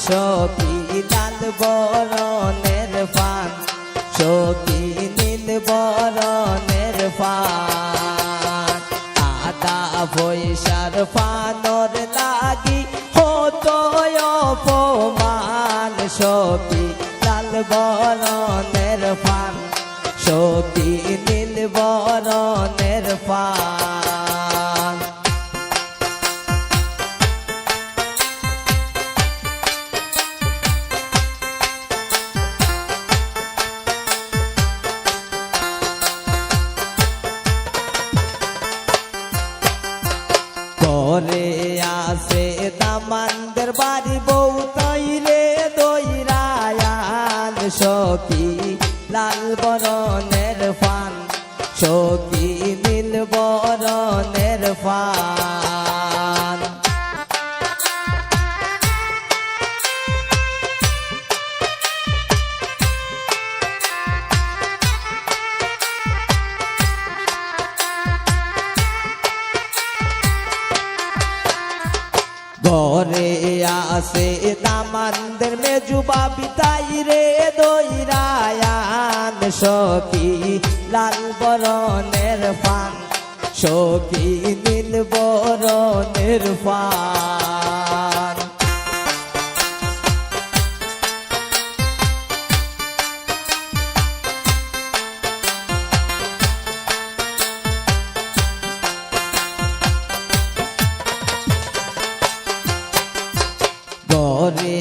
সখী লাল বরণের পান সখী নীল বরণের পান আদা পয়সার পানর লাগি হতো অপমান সখী লাল বরণের পান সখী নীল বরণের পান ঘরে আসে দামানদের বাড়ি বউ তাইলে দইরায়ান সখী লাল বরণের পান সখী নীল বরণের পান ঘরে আসে দামানদের মেজুবা বিতাই রে দইরায়ান সখী লাল বরণের পান সখী নীল বরণের পান ঘরে